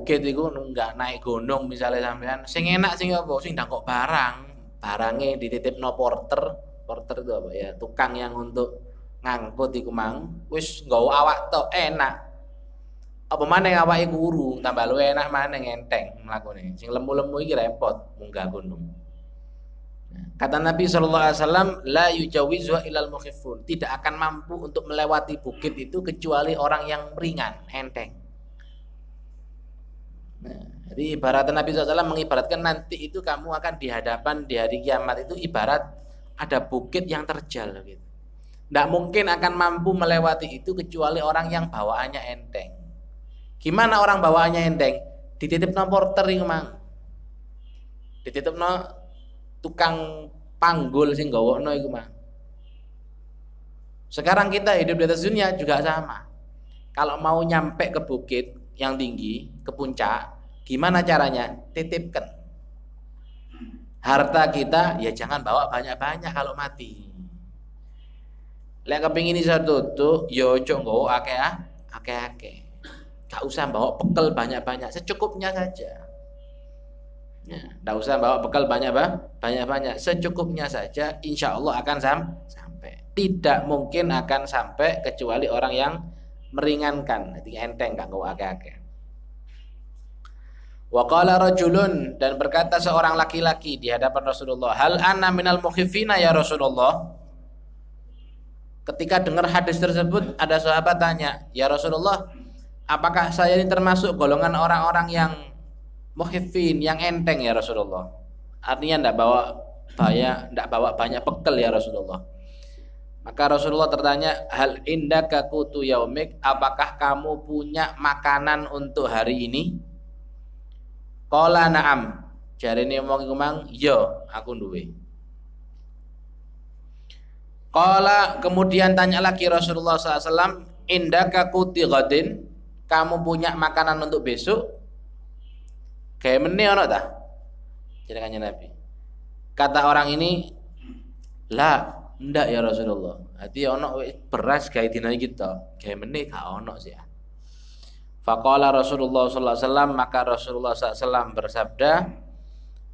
bukit iku nunggak naik gunung misalnya sampean, sing enak sing apa? Sing ndangkok barang. Barangnya dititipno porter. Porter itu apa ya? Tukang yang untuk ngangkut iku mang. Wis nggawa awak tok enak. Apa maneh awake guru, tambah luwih enak maneh ngenteng mlakune. Sing lemu-lemu iki repot munggah gunung. Kata Nabi SAW, la yujawizu ilal mukhifun, tidak akan mampu untuk melewati bukit itu kecuali orang yang ringan, enteng. Nah, jadi ibarat Nabi SAW mengibaratkan nanti itu kamu akan di hadapan di hari kiamat itu ibarat ada bukit yang terjal gitu. Tidak mungkin akan mampu melewati itu kecuali orang yang bawaannya enteng. Gimana orang bawaannya enteng? Dititipno porter iku mang. Dititipno tukang panggul sing gawokno iku mah. Sekarang kita hidup di atas dunia juga sama. Kalau mau nyampe ke bukit yang tinggi, ke puncak, gimana caranya? Titipkan. Harta kita ya jangan bawa banyak-banyak kalau mati. Lek kepingin iso tutuk, ya ojo nggawa akeh-akeh. Gak usah bawa bekal banyak-banyak, secukupnya saja. Ya, tidak usah bawa bekal banyak-banyak, secukupnya saja, insya Allah akan sampai. Tidak mungkin akan sampai kecuali orang yang meringankan, jadi enteng, gak nggawa akeh-akeh. Wa qala rajulun, dan berkata seorang laki-laki di hadapan Rasulullah, hal anna minal mukhifina ya Rasulullah. Ketika dengar hadis tersebut, ada sahabat tanya, ya Rasulullah, apakah saya ini termasuk golongan orang-orang yang mukhifin, yang enteng ya Rasulullah? Artinya tidak bawa banyak bekal ya Rasulullah. Maka Rasulullah tertanya, hal indaka qutu yaumik, apakah kamu punya makanan untuk hari ini? Qala na'am, jarene wong iku mang, ya aku duwe. Qala, kemudian tanya lagi Rasulullah SAW, indaka quti ghadin, kamu punya makanan untuk besok? Kayak meni ono ta? Jenengannya Nabi. Kata orang ini, la, ndak ya Rasulullah. Hati ono beras gawe dina kita. Kayak meni gak ono sih. Faqala Rasulullah sallallahu alaihi wasallam, maka Rasulullah SAW bersabda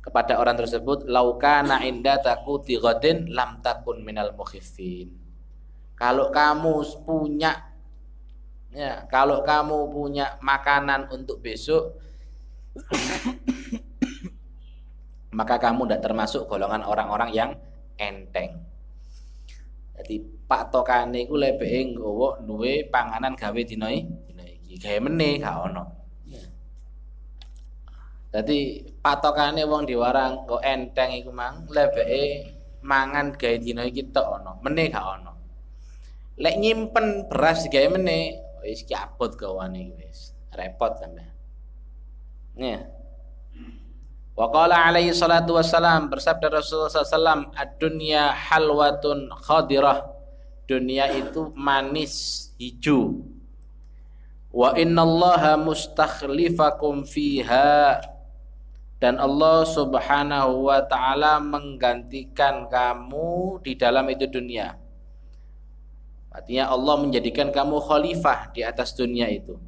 kepada orang tersebut, laukana inda taquti ghadin lam takun minal mukhifin. Kalau kamu punya makanan untuk besok, maka kamu tidak termasuk golongan orang-orang yang enteng. Jadi pak tokane iku lebeke nggawa duwe panganan gawe dina iki, gawe meneh gak ono. Jadi patokane wong diwarang kok enteng iku mang lebeke mangan gawe dina iki tok ono, meneh gak ono. Lek nyimpen beras gawe meneh wis ki abot gawane wis repot sampean. Ya. Wa qala alaihi salatu wassalam, bersabda Rasulullah SAW, ad-dunya halwatun khadirah, dunia itu manis hijau. Wa innallaha mustakhlifakum fiha, dan Allah Subhanahu wa taala menggantikan kamu di dalam itu dunia. Artinya Allah menjadikan kamu khalifah di atas dunia itu.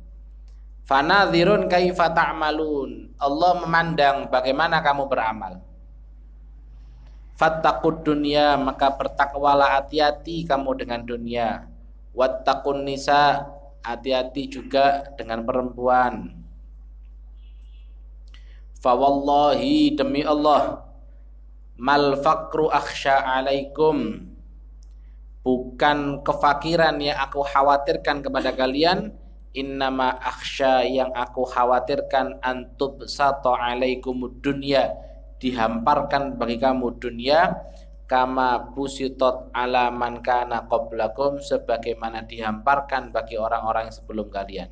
Fanadhirun kaifa ta'malun, Allah memandang bagaimana kamu beramal. Fattaqud dunya, maka bertakwalah, hati-hati kamu dengan dunia. Wattaqun nisa, hati-hati juga dengan perempuan. Fa wallahi, demi Allah, mal faqru akhsha alaikum, bukan kefakiran yang aku khawatirkan kepada kalian, innama akhsha, yang aku khawatirkan, antub sato alaikumud dunya, dihamparkan bagi kamu dunia, kama busitot ala man kana qablakum, sebagaimana dihamparkan bagi orang-orang yang sebelum kalian.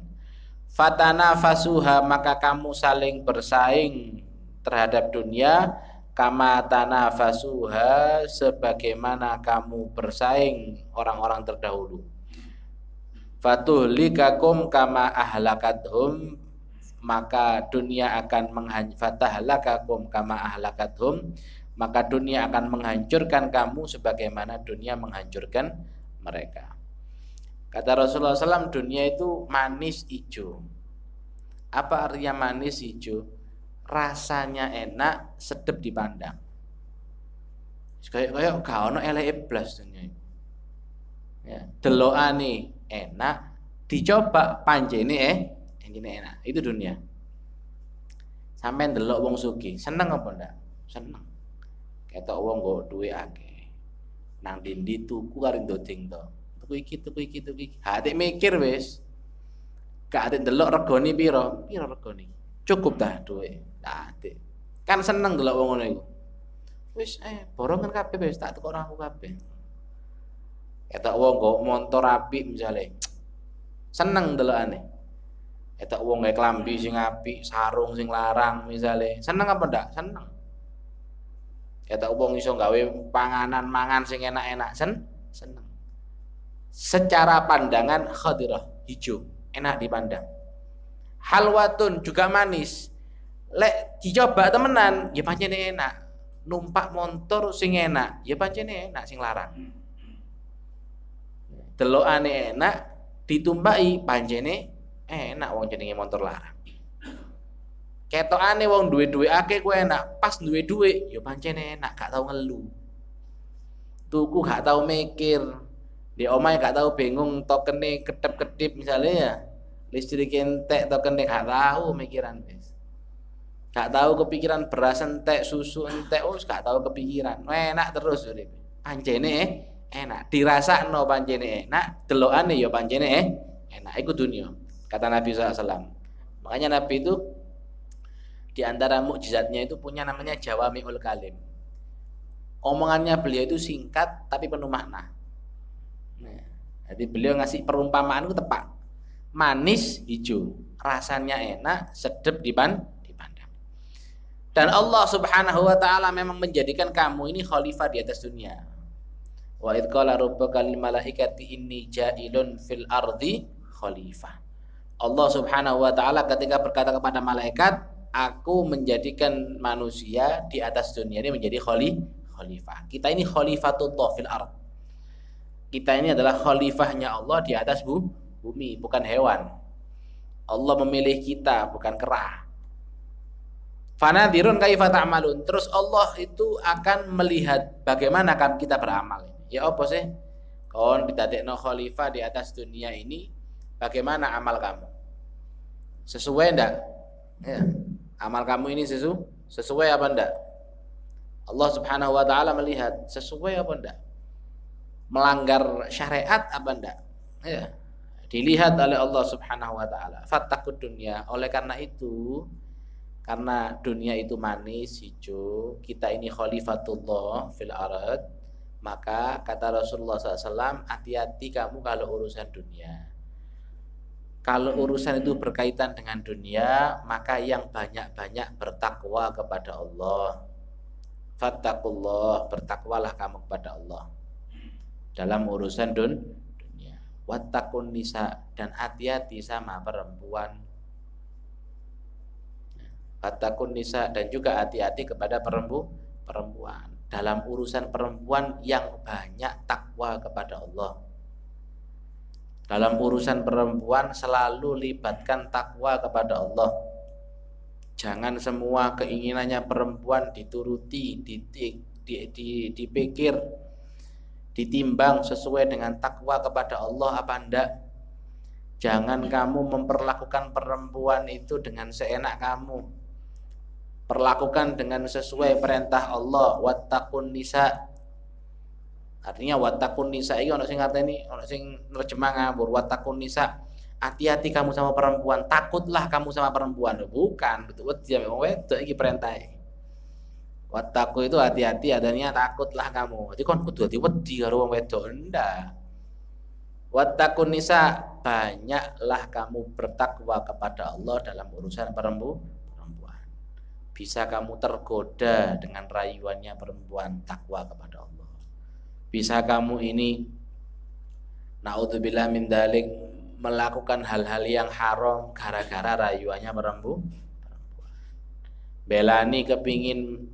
Fatanafasuha, maka kamu saling bersaing terhadap dunia, kama tanafasuha, sebagaimana kamu bersaing orang-orang terdahulu. Fatuhlikakum kama ahlakathum, maka dunia akan fatahlakakum kama ahlakathum, maka dunia akan menghancurkan kamu sebagaimana dunia menghancurkan mereka. Kata Rasulullah SAW, dunia itu manis hijau. Apa artinya manis hijau? Rasanya enak, sedep dipandang. Kayak gak ono eleke blas dunya. Ya, delokane enak, dicoba panjene enak. Itu dunia. Sampai ndelok wong sugih, seneng apa ndak? Seneng. Ketok wong nggo duwe akeh. Nang dindi tuku karo ndoding to. Tuku iki. Hati mikir wis. Gak ate ndelok regane piro? Piro regane? Cukup dah duwe. Ate. Kan seneng ndelok wong ngono iku. Wis borongan kabeh wis tak tukokno aku kabeh. Ketok wong nggo montor apik misale. Seneng ndelokane. Ketok wong gawe klambi sing apik, sarung sing larang misale. Seneng apa ndak? Seneng. Ketok wong iso gawe panganan mangan sing enak-enak, seneng. Secara pandangan khadirah, hijau, enak dipandang. Halwatun juga manis. Lek dicoba temenan, ya pancene enak. Numpak motor sing enak, ya pancene enak sing larang. Delokane enak, ditumpaki pancene enak wong jenenge motor larang. Ketokane wong duwe akeh ku enak, pas duwe dhuwit ya pancene enak, gak tau ngelu. Tuku gak tau mikir. Di omahe gak tau bingung tokene kedep-kedip misalnya ya. Listrik entek tokene gak tau mikiran wis. Gak tahu kepikiran beras entek, susu entek, gak tahu kepikiran. Enak terus urip. Pancene enak, dirasakno pancene enak, delokane ya pancene enak. Iku dunia. Kata Nabi SAW. Makanya Nabi itu di antara mukjizatnya itu punya namanya Jawami'ul Kalim. Omongannya beliau itu singkat tapi penuh makna. Nah, jadi beliau ngasih perumpamaan itu tepat. Manis hijau, rasanya enak, sedep dipandang. Dan Allah Subhanahu wa taala memang menjadikan kamu ini khalifah di atas dunia. Wa idz qala rabbuka lil malaikati inni ja'ilun fil ardi khalifah. Allah Subhanahu wa taala ketika berkata kepada malaikat, aku menjadikan manusia di atas dunia ini menjadi khalifah. Kita ini khalifatullah fil ard. Kita ini adalah khalifahnya Allah di atas bumi, bukan hewan. Allah memilih kita, bukan kera. Fanadirun kaifa ta'malun. Terus Allah itu akan melihat bagaimana kita beramal. Ya apa sih? Kon ditadekno khalifah di atas dunia ini, bagaimana amal kamu? Sesuai enggak? Ya. Amal kamu ini sesuai apa enggak? Allah Subhanahu wa taala melihat sesuai apa enggak? Melanggar syariat apa enggak? Ya. Dilihat oleh Allah Subhanahu wa taala. Fattaqud dunya. Oleh karena itu, karena dunia itu manis, hijau, kita ini khalifatullah fil ard, maka kata Rasulullah SAW, hati-hati kamu kalau urusan dunia. Kalau urusan itu berkaitan dengan dunia, maka yang banyak-banyak bertakwa kepada Allah. Fattaqullah, bertakwalah kamu kepada Allah dalam urusan dunia. Wattaqun nisa, dan hati-hati sama perempuan. Fattaqun nisa, dan juga hati-hati kepada perempuan. Dalam urusan perempuan yang banyak takwa kepada Allah. Dalam urusan perempuan selalu libatkan takwa kepada Allah. Jangan semua keinginannya perempuan dituruti, dipikir, ditimbang sesuai dengan takwa kepada Allah apa enggak. Jangan kamu memperlakukan perempuan itu dengan seenak kamu. Perlakukan dengan sesuai perintah Allah. Wattaqun nisa. Artinya wattaqun nisa iki ono sing ngarteni, ono sing nerjemah ngawur. Wattaqun nisa. Hati-hati kamu sama perempuan, takutlah kamu sama perempuan. Bukan, betul wedi ambek wong wedok iki perintahe. Wattaqu itu hati-hati, adanya takutlah kamu. Jadi kon kudu wedi karo wong wedok ndak. Wattaqun nisa, banyaklah kamu bertakwa kepada Allah dalam urusan perempuan. Bisa kamu tergoda dengan rayuannya perempuan, takwa kepada Allah. Bisa kamu ini naudzubillah min dzalik melakukan hal-hal yang haram gara-gara rayuannya perempuan. Belani kepingin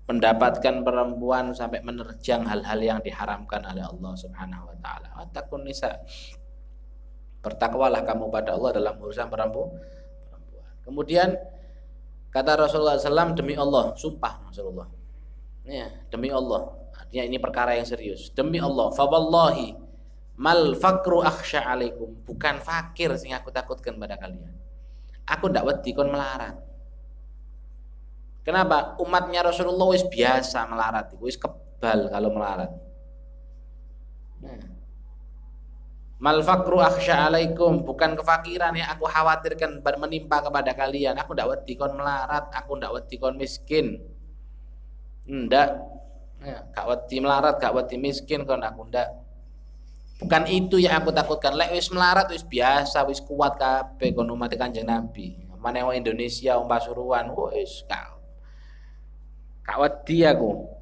mendapatkan perempuan sampai menerjang hal-hal yang diharamkan oleh Allah Subhanahu wa taala. Wattaqun nisa. Bertakwalah kamu pada Allah dalam urusan perempuan. Kemudian kata Rasulullah SAW, demi Allah, sumpah Rasulullah. Ya, demi Allah. Artinya ini perkara yang serius. Demi Allah, fa wallahi mal fakru akhsha alaikum. Bukan fakir sing aku takutkan pada kalian. Aku ndak wedi kon melarat. Kenapa? Umatnya Rasulullah wis biasa melarat, wis kebal kalau melarat. Nah. Mal fakru akhsha alaikum, bukan kefakiran yang aku khawatirkan menimpa kepada kalian. Aku ndak wedi kon melarat, aku ndak wedi kon miskin. Ndak. Ya, gak wedi melarat, gak wedi miskin kon aku ndak. Bukan itu yang aku takutkan. Lek wis melarat wis biasa, wis kuat kabeh kon umat Kanjeng Nabi. Mane wong Indonesia, wong Pasuruan, wis gak wedi aku.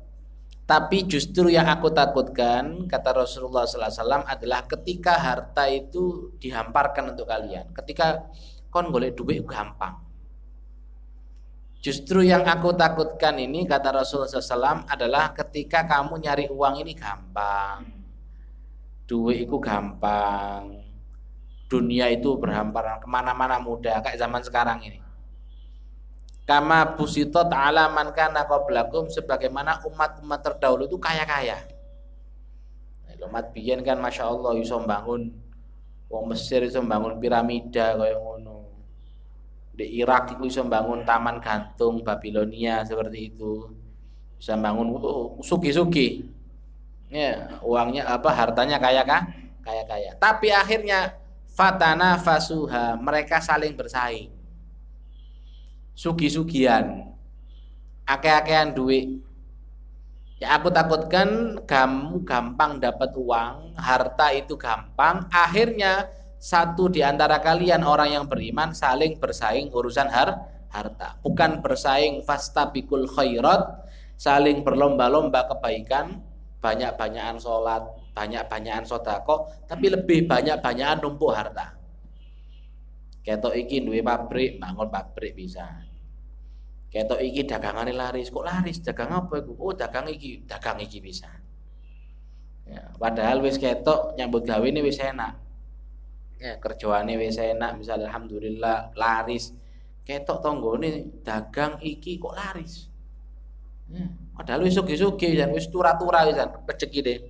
Tapi justru yang aku takutkan, kata Rasulullah SAW, adalah ketika harta itu dihamparkan untuk kalian. Ketika kon golek duit gampang. Justru yang aku takutkan ini, kata Rasulullah SAW, adalah ketika kamu nyari uang ini gampang. Duit itu gampang. Dunia itu berhamparan kemana-mana mudah, kayak zaman sekarang ini. Kama busitot ala man kana qablakum, sebagaimana umat-umat terdahulu itu kaya-kaya. Umat biyen kan Masya Allah iso bangun, wong Mesir iso bangun piramida kaya ngono. Di Irak itu iso bangun taman gantung Babilonia seperti itu. Bisa bangun sugi-sugi. Ya, uangnya hartanya kaya-kaya. Tapi akhirnya fatana fasuha, mereka saling bersaing. Sugi-sugian, akeh-akehan duit. Ya aku takutkan kamu gampang dapat uang, harta itu gampang. Akhirnya satu di antara kalian orang yang beriman saling bersaing urusan harta. Bukan bersaing fastabiqul khairat, saling berlomba-lomba kebaikan, banyak-banyakan sholat, banyak-banyakan sedekah, tapi lebih banyak-banyakan numpuk harta. Ketok iki duwe pabrik, bangun pabrik bisa. Ketok iki dagangane laris, kok laris? Dagang apa iku? Oh, dagang iki bisa. Ya, padahal wis ketok nyambut gawe ini wis enak. Ya, kerjaane wis enak, misal alhamdulillah laris. Ketok tanggane dagang iki kok laris. Ya, padahal wis sugih-sugih jan wis tura-tura wis rezekine.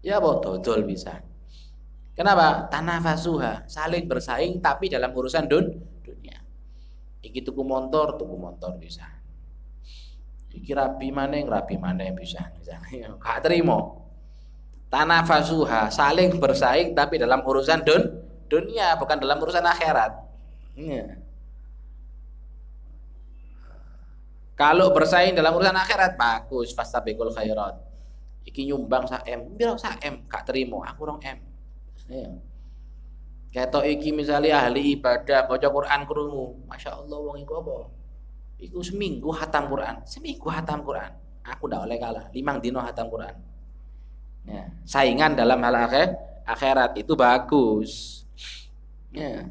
Ya apa dodol bisa. Kenapa? Tanafasuha, saling bersaing tapi dalam urusan dunia. Iki tuku motor bisa. Iki rabi maneh bisa. Misalnya, gak terima. Tanafasuha, saling bersaing tapi dalam urusan dunia, bukan dalam urusan akhirat. Ya. Kalau bersaing dalam urusan akhirat bagus, fastabiqul khairat. Iki nyumbang sak M, piro sak M, gak terima, aku 2 M. Ya. Ketok iki misalnya ahli ibadah baca Quran krungu, Masya Allah wong iku apa? Iku seminggu hatam Quran. Aku ndak oleh kalah, 5 dino hatam Quran. Ya. Saingan dalam hal akhirat itu bagus. Ya.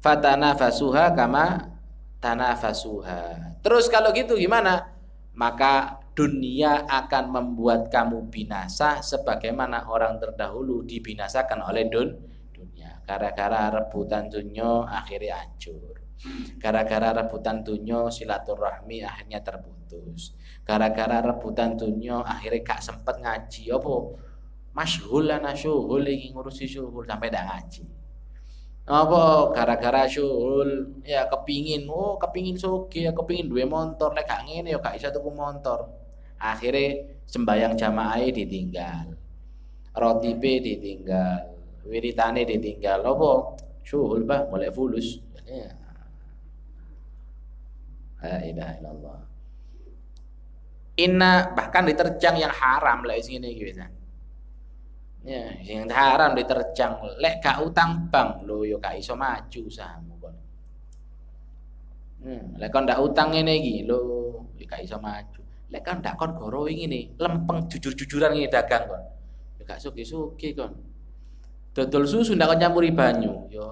Fatanafasuha kama tanafasuha. Terus kalau gitu gimana? Maka dunia akan membuat kamu binasa sebagaimana orang terdahulu dibinasakan oleh dunia. Gara-gara rebutan dunia akhirnya hancur. Gara-gara rebutan dunia silaturahmi akhirnya terputus. Gara-gara rebutan dunia akhirnya gak sempet ngaji. Apa? Masyhul ana syuhul iki ngurusi syuhul sampai ndak ngaji. Apa gara-gara syuhul ya kepingin sugih, kepingin duwe motor, lek gak ngene ya gak iso tuku motor. Akhirnya sembahyang jamaah ditinggal, rotibe ditinggal, wiritane ditinggal. Apa? Syuhul bah mulai fulus. Ya. La ilaha illallah. Bahkan diterjang yang haram lah sini gitu. Ya, yang haram diterjang. Lek gak utang bank lho yo gak iso maju usahamu kon. Lek kon ndak utang ngene iki lho yo gak iso maju. Lek kan ndak kon goro ngene, lempeng jujur-jujuran ngene dagang kon. Yo gak sugih-sugih kon. Dodol susu ndak kon nyampuri banyu. Yo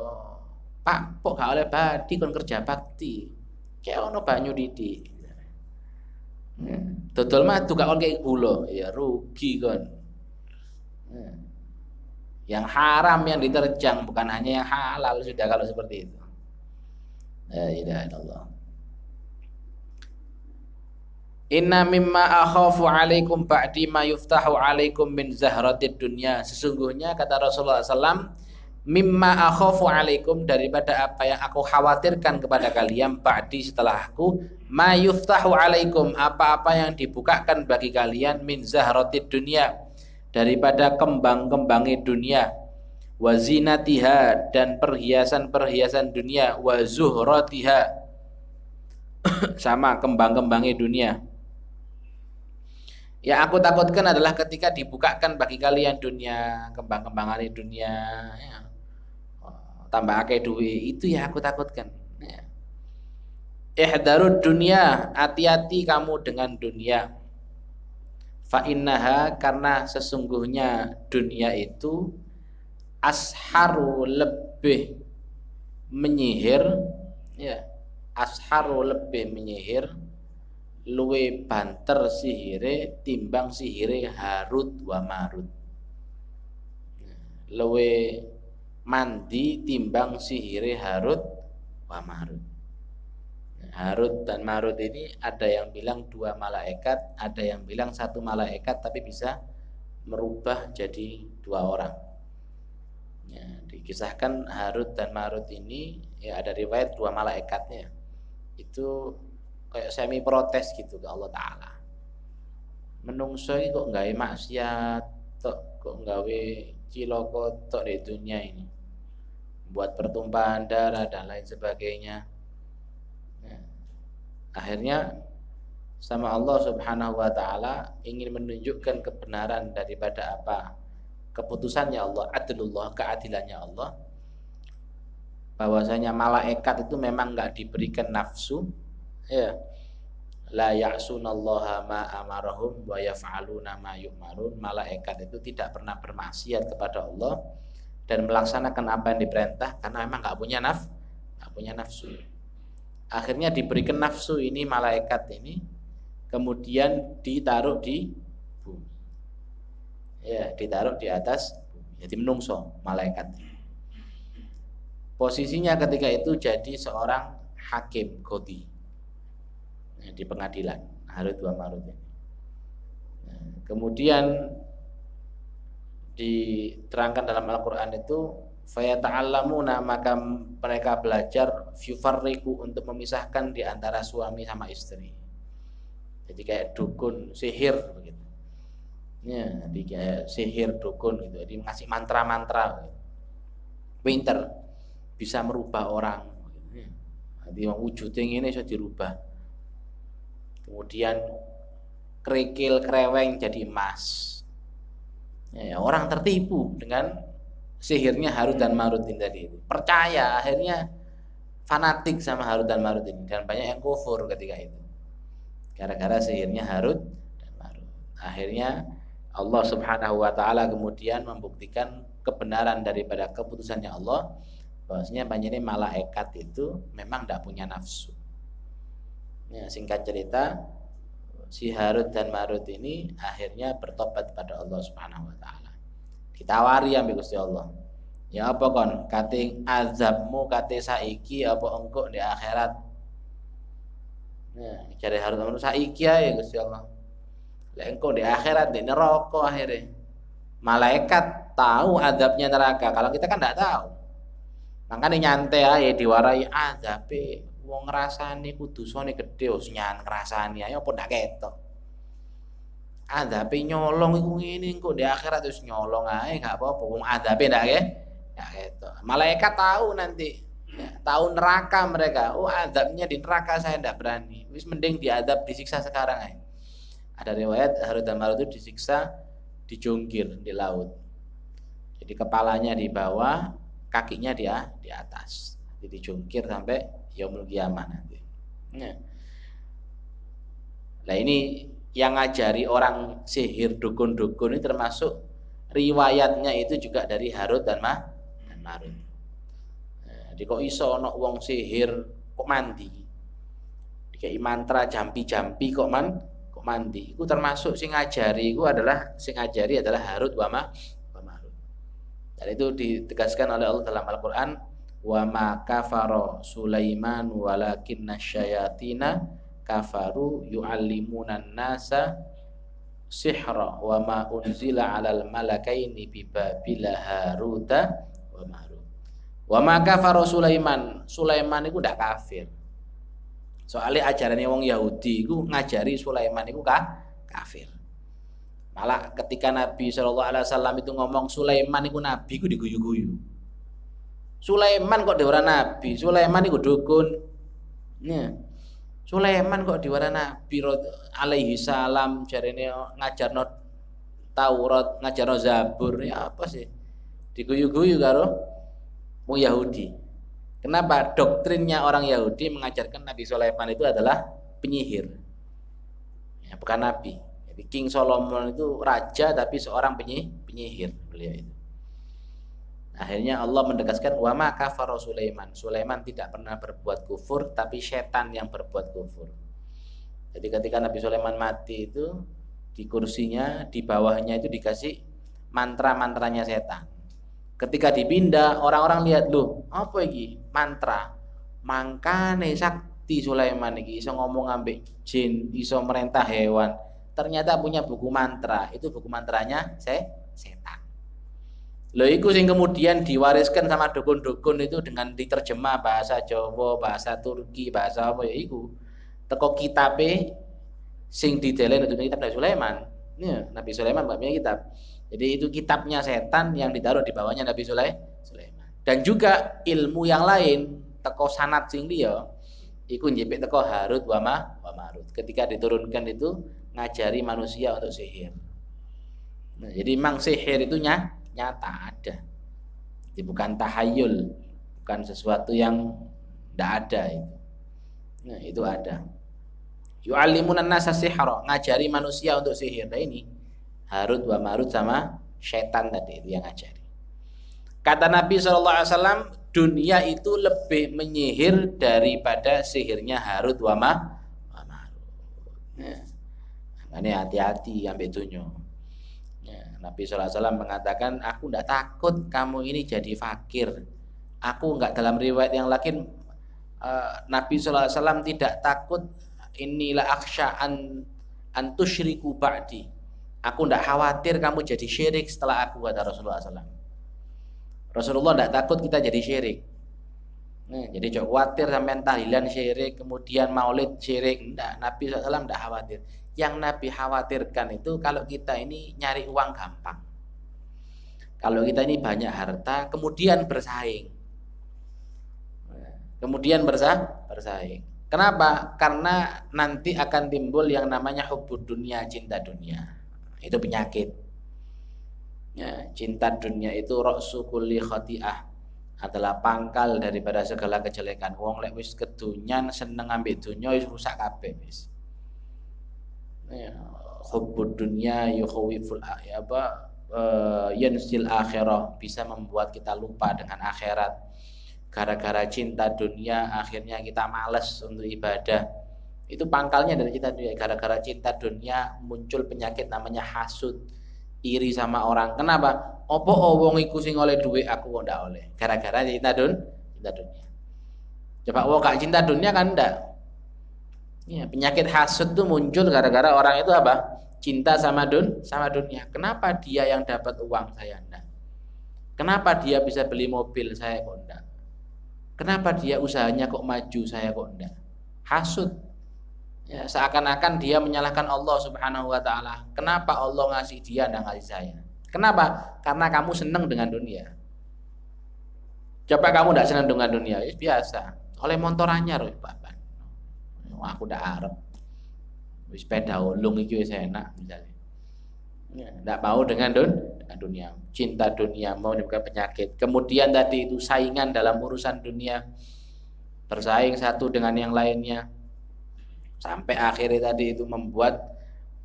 Pak, kok gak oleh badi kon kerja bakti. Kayak ono banyu didik. Dodol madu gak kon kei gula, ya rugi kon. Yang haram yang diterjang bukan hanya yang halal sudah kalau seperti itu. La ilaha illallah. Inna mimma akhafu alaikum ba'di ma yuftahu alaikum min zahratid dunya. Sesungguhnya kata Rasulullah SAW, mimma akhafu alaikum, daripada apa yang aku khawatirkan kepada kalian, ba'di setelah aku, ma yuftahu alaikum, apa-apa yang dibukakan bagi kalian, min zahratid dunya, daripada kembang-kembangnya dunia, wa zinatiha, dan perhiasan-perhiasan dunia, wa zuhratiha, sama kembang-kembangnya dunia. Yang aku takutkan adalah ketika dibukakan bagi kalian dunia, kembang-kembangan dunia, ya, tambah akeh duit, itu ya aku takutkan. Ya. Ihdarud dunia, hati-hati kamu dengan dunia. Fa innaha, karena sesungguhnya dunia itu asharu, lebih menyihir, ya, asharu, lebih menyihir, luwe banter sihire timbang sihire Harut wa Marut, luwe mandi timbang sihire Harut wa Marut. Harut dan Marut ini ada yang bilang 2 malaikat, ada yang bilang 1 malaikat, tapi bisa merubah jadi 2 orang. Ya, dikisahkan Harut dan Marut ini, ya ada riwayat 2 malaikatnya itu kayak semi protes gitu ke Allah Ta'ala. Menungso ini kok nggawe maksiat, kok nggawe ciloko tok di dunia ini, buat pertumpahan darah dan lain sebagainya. Nah, akhirnya sama Allah Subhanahu wa Ta'ala ingin menunjukkan kebenaran daripada apa keputusannya Allah, adlullah, keadilannya Allah, bahwasanya malaikat itu memang enggak diberikan nafsu, ya, la ya'sunallaha ma amarahum wa yaf'aluna ma yu'marun. Malaikat itu tidak pernah bermaksiat kepada Allah dan melaksanakan apa yang diperintah karena memang enggak punya nafsu. Akhirnya diberikan nafsu ini malaikat ini, kemudian ditaruh di bumi, ya, ditaruh di atas bumi, jadi menungso malaikat. Posisinya ketika itu jadi seorang hakim qadhi di pengadilan, Harut wa Marut ini. Nah, kemudian diterangkan dalam Al-Quran itu, fayata'allamuna, maka mereka belajar, yufarriqu, untuk memisahkan di antara suami sama istri. Jadi kayak dukun sihir begitu. Ya, jadi kayak sihir dukun gitu. Jadi ngasih mantra-mantra. Pinter, bisa merubah orang. Jadi wujudnya ini bisa dirubah. Kemudian kerikil kreweng jadi emas. Ya, orang tertipu dengan sihirnya Harut dan Marut ini tadi. Percaya, akhirnya fanatik sama Harut dan Marut ini, dan banyak yang kufur ketika itu. Gara-gara sihirnya Harut dan Marut. Akhirnya Allah Subhanahu wa Ta'ala kemudian membuktikan kebenaran daripada keputusannya Allah, bahwasanya banyak malaikat itu memang tidak punya nafsu. Ya, singkat cerita, si Harut dan Marut ini akhirnya bertobat pada Allah Subhanahu wa Ta'ala. Ditawari ambil Gusti Allah, ya apa kon kate azabmu kate saiki apa engko di akhirat. Nah, cari Harut dan Marut, saiki ae Gusti Allah, lek engko di akhirat di neraka. Akhirnya malaikat tahu azabnya neraka, kalau kita kan tidak tahu. Makanya nyantai aja diwarai azabe, wong ngrasani kudu dosane gedhe wis nyan ngrasani ae apa ndak ketok. Azabe nyolong iku ngene engko di akhirat wis nyolong ae gak apa-apa, wong azabe ndak ketok. Malaikat tahu nanti, ya, tahu neraka mereka. Oh, azabnya di neraka saya ndak berani. Wis mending diazab disiksa sekarang ae. Ada riwayat Harut dan Marut itu disiksa dijungkir di laut. Jadi kepalanya di bawah, kakinya dia di atas. Jadi dijungkir sampai yaumul qiyamah nanti. Ya. Nah, ini yang ngajari orang sihir dukun-dukun ini termasuk riwayatnya itu juga dari Harut dan Marut. Nah, jadi kok iso ana wong sihir kok mandi? Dikai mantra jampi-jampi kok mandi. Itu termasuk sing ngajari adalah Harut wa Marut. Dan itu ditegaskan oleh Allah dalam Al-Qur'an, wa ma kafara Sulaiman walakinna syayatina kafaru yu'allimuna nasa sihra wa ma unzila 'alal malakaini bi Babila Haruta wa Marut. Wa ma kafara Sulaiman, Sulaiman iku ndak kafir. Soalnya ajarannya wong Yahudi iku ngajari Sulaiman iku kafir. Malah ketika Nabi sallallahu alaihi wasallam itu ngomong Sulaiman iku nabi iku diguyu-guyu. Sulaiman kok diwara nabi, Sulaiman iku dukun. Ya. Sulaiman kok diwara nabi alaihi salam jarene ngajarno Taurat, ngajarno Zabur, ya apa sih? Diguyu-guyu karo wong Yahudi. Kenapa? Doktrinnya orang Yahudi mengajarkan Nabi Sulaiman itu adalah penyihir. Ya, bukan nabi. Jadi King Solomon itu raja tapi seorang penyihir beliau itu. Akhirnya Allah menegaskan wa ma kafara Sulaiman. Sulaiman tidak pernah berbuat kufur, tapi setan yang berbuat kufur. Jadi ketika Nabi Sulaiman mati itu di kursinya, di bawahnya itu dikasih mantra-mantranya setan. Ketika dipindah, orang-orang lihat, loh, apa iki? Mantra. Mangkane sakti Sulaiman iki iso ngomong ambek jin, iso merintah hewan. Ternyata punya buku mantra. Itu buku mantranya setan. Lho iku sing kemudian diwariskan sama dukun-dukun itu dengan diterjemah bahasa Jawa, bahasa Turki, bahasa apa ya iku. Teko kitabe sing didelen itu kitab Nabi Sulaiman. Ya, Nabi Sulaiman punya kitab. Jadi itu kitabnya setan yang ditaruh di bawahnya Nabi Sulaiman. Dan juga ilmu yang lain teko sanad sing liya iku njepik teko Harut wa Marut. Ketika diturunkan itu ngajari manusia untuk sihir. Nah, jadi memang sihir itu nyata ada. Jadi bukan tahayul, bukan sesuatu yang tidak ada itu. Nah, itu ada. Yu'allimunan nasa sihra, ngajari manusia untuk sihir. Nah, ini Harut wa Marut sama setan tadi itu yang ngajari. Kata Nabi SAW, dunia itu lebih menyihir daripada sihirnya Harut wa Marut. Nah, ini hati-hati ambil dunia. Nabi SAW mengatakan, aku tidak takut kamu ini jadi fakir. Aku enggak, dalam riwayat yang lain Nabi SAW tidak takut inilah akhsha an tusyriku ba'di. Aku tidak khawatir kamu jadi syirik setelah aku, kata Rasulullah SAW. Rasulullah tidak takut kita jadi syirik. Nah, jadi jangan khawatir sampai tahlilan syirik, kemudian maulid syirik. Enggak, Nabi SAW tidak khawatir. Yang Nabi khawatirkan itu kalau kita ini nyari uang gampang, kalau kita ini banyak harta kemudian bersaing, bersaing. Kenapa? Karena nanti akan timbul yang namanya hubbud dunia, cinta dunia. Itu penyakit. Ya, cinta dunia itu ra'su kulli khati'ah, adalah pangkal daripada segala kejelekan. Wong lek wis kedunyan seneng ambek dunya wis rusak kabeh wis. Hubbud dunya yukhawiful yansil akhirah, bisa membuat kita lupa dengan akhirat. Gara-gara cinta dunia akhirnya kita malas untuk ibadah. Itu pangkalnya dari cinta dunia. Gara-gara cinta dunia muncul penyakit namanya hasud, iri sama orang. Kenapa? Opo wong iku sing oleh duit aku kok ndak oleh. Gara-gara cinta dunia. Coba wong gak cinta dunia kan ndak. Ya, penyakit hasud itu muncul gara-gara orang itu apa? Cinta sama dunia. Kenapa dia yang dapat uang saya enggak? Kenapa dia bisa beli mobil saya kok enggak? Kenapa dia usahanya kok maju saya kok enggak? Hasud. Ya, seakan-akan dia menyalahkan Allah Subhanahu wa taala. Kenapa Allah ngasih dia enggak ngasih saya? Kenapa? Karena kamu senang dengan dunia. Coba kamu enggak senang dengan dunia, ya biasa. Oleh motor anyar Pak. Aku udah arep wis sepeda ulung iki wis enak misalnya. Ya, enggak mau dengan dunia. Cinta dunia mau menimbulkan penyakit. Kemudian tadi itu saingan dalam urusan dunia. Bersaing satu dengan yang lainnya. Sampai akhirnya tadi itu membuat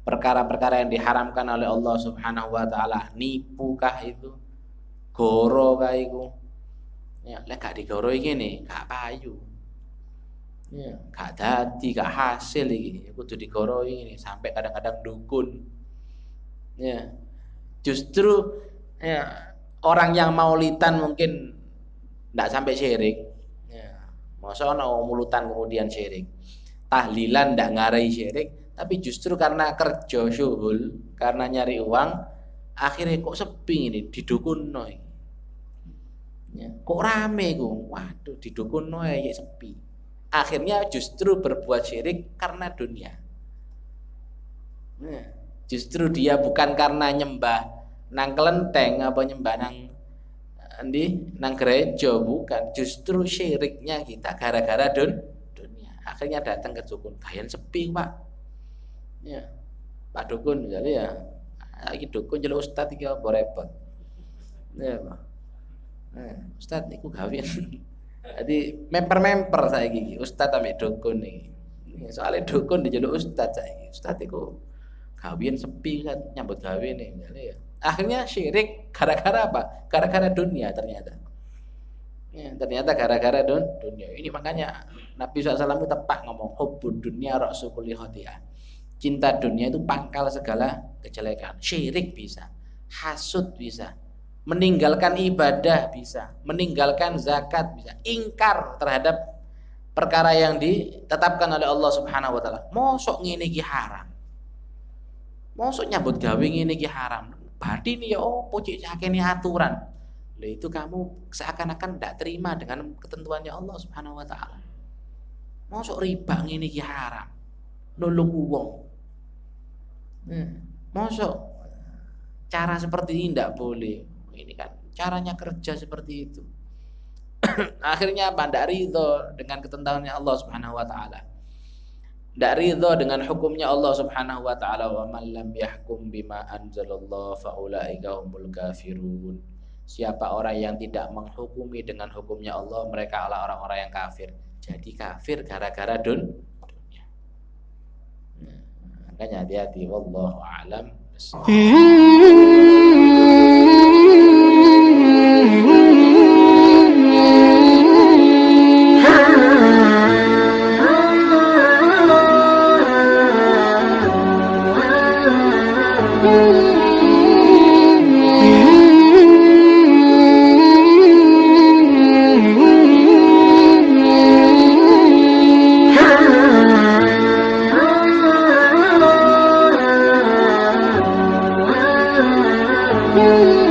perkara-perkara yang diharamkan oleh Allah Subhanahu wa taala. Nipu kah itu? Goro kah itu? Ya, lek gak digoro iki nih, gak payu. Ya, gak dadi, gak hasil iki. Kudu digoroi ini sampai kadang-kadang dukun. Ya. Justru ya, orang yang maulidan mungkin ndak sampai syirik. Ya. Masa ono mulutan kemudian syirik. Tahlilan ndak ngarai syirik, tapi justru karena kerja syuhul, karena nyari uang, akhirnya kok sepi ini didukunno. Ya, kok rame ku. Waduh, didukunno ya sepi. Akhirnya justru berbuat syirik karena dunia. Nah, justru dia bukan karena nyembah nang kelenteng apa nyembah nang gereja, bukan. Justru syiriknya kita gara-gara dunia. Akhirnya datang ke dukun, kayan sepi Pak. Ya, Pak dukun misalnya ya, lagi dukun jeluk ustad iki apa repot. Ya, Pak. Nah, ustad niku gawe. Jadi memper saiki ustad ambek dukun iki. Soalnya dukun dijeluk ustad saiki. Ustad iku gawean sepi kan nyambut gawe nih misalnya ya. Akhirnya syirik gara-gara apa? Gara-gara dunia ternyata. Ya, ternyata gara-gara dunia. Ini makanya Nabi SAW itu tepat ngomong hubbud dunya ra'su kulli khati'ah. Cinta dunia itu pangkal segala kejelekan. Syirik bisa, hasud bisa, meninggalkan ibadah bisa, meninggalkan zakat bisa, ingkar terhadap perkara yang ditetapkan oleh Allah Subhanahu wa taala. Mosok ngene iki haram. Mosok nyambut gawe ngene iki haram. Berarti nih ya opo cek sakene aturan. Lah itu kamu seakan-akan tidak terima dengan ketentuannya Allah Subhanahu wa taala. Mosok riba ngene iki haram. Nulung wong. Mosok cara seperti ini tidak boleh. Ini kan caranya kerja seperti itu. Akhirnya apa? Tidak ridho dengan ketentuannya Allah Subhanahu wa taala. Tidak ridho dengan hukumnya Allah Subhanahu wa taala. Wa man lam yahkum bima anzalallah fa ulaika humul kafirun. Siapa orang yang tidak menghukumi dengan hukumnya Allah, mereka adalah orang-orang yang kafir. Jadi kafir gara-gara dunia. Makanya hati-hati, wallahu a'lam.